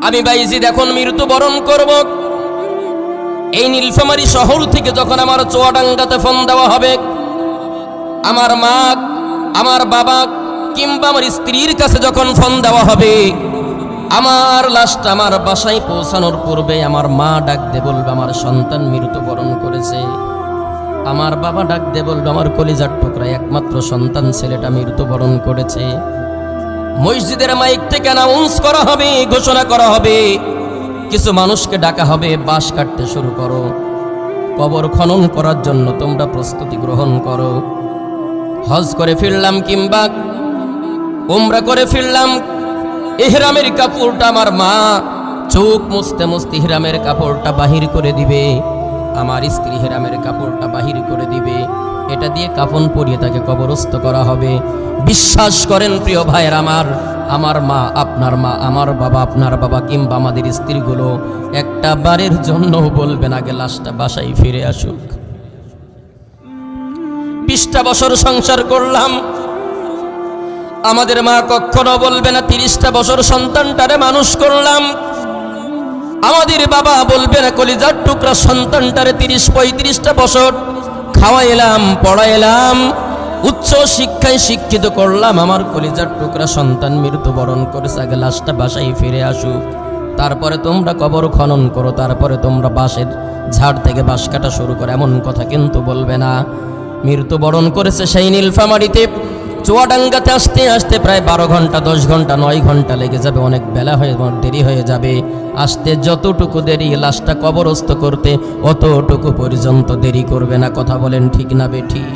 আমি বাইজিদ এখন মৃত্যুবরণ করব। এই নীলফামারী শহর থেকে যখন আমার চুয়াডাঙ্গাতে ফোন দেওয়া হবে, আমার মা, আমার বাবা কিংবা আমার স্ত্রীর কাছে যখন ফোন দেওয়া হবে, আমার লাশটা আমার বাসায় পৌঁছানোর পূর্বে আমার মা ডাক দিয়ে বলবে আমার সন্তান মৃত্যুবরণ করেছে। আমার বাবা ডাক দিয়ে বলবে আমার কলিজার টুকরা একমাত্র সন্তান ছেলেটা মৃত্যুবরণ করেছে। মসজিদের মাইক থেকে অ্যানাউন্স করা হবে, ঘোষণা করা হবে, কিছু মানুষকে ডাকা হবে, বাঁশ কাটতে শুরু করো, কবর খনন করার জন্য তোমরা প্রস্তুতি গ্রহণ করো। হজ করে ফিরলাম কিংবা উমরা করে ফিরলাম, ইহরামের কাপড়টা আমার মা চোখ মুছতে মুছতে ইহরামের কাপড়টা বাহির করে দিবে, আমার স্ত্রী ইহরামের কাপড়টা বাহির করে দিবে, এটা দিয়ে কাফন পরিয়ে তাকে কবরস্থ করা হবে। বিশ্বাস করেন প্রিয় ভাইয়ের আমার মা, আপনার মা, আমার বাবা, আপনার বাবা কিংবা আমাদের স্ত্রীগুলো একটা বারের জন্য বলবেন আগে লাশটা বাসায় ফিরে আসুক। 20টা বছর সংসার করলাম, আমাদের মা কখনো বলবে না 30টা বছর সন্তানটারে মানুষ করলাম। আমাদের বাবা বলবে না কলিজার টুকরা সন্তানটারে 30-35টা বছর খাওয়াইলাম, পড়াইলাম, উচ্চ শিক্ষায় শিক্ষিত করলাম, আমার কলিজার টুকরা সন্তান মৃত্যুবরণ করেছে, আগে লাশটা বাসায় ফিরে আসুক, তারপরে তোমরা কবর খনন করো, তারপরে তোমরা বাঁশের ঝাড় থেকে বাঁশ কাটা শুরু করো, এমন কথা কিন্তু বলবে না। মৃত্যুবরণ করেছে সেই নীলফামারীতে, চুয়াডাঙ্গাতে আসতে আসতে প্রায় 12 ঘন্টা, 10 ঘন্টা, 9 ঘন্টা লেগে যাবে, অনেক বেলা হয়ে দেরি হয়ে যাবে। আসতে যতটুকু দেরি, লাশটা কবরস্থ করতে অতটুকু পর্যন্ত দেরি করবে না। কথা বলেন ঠিক না বেঠিক?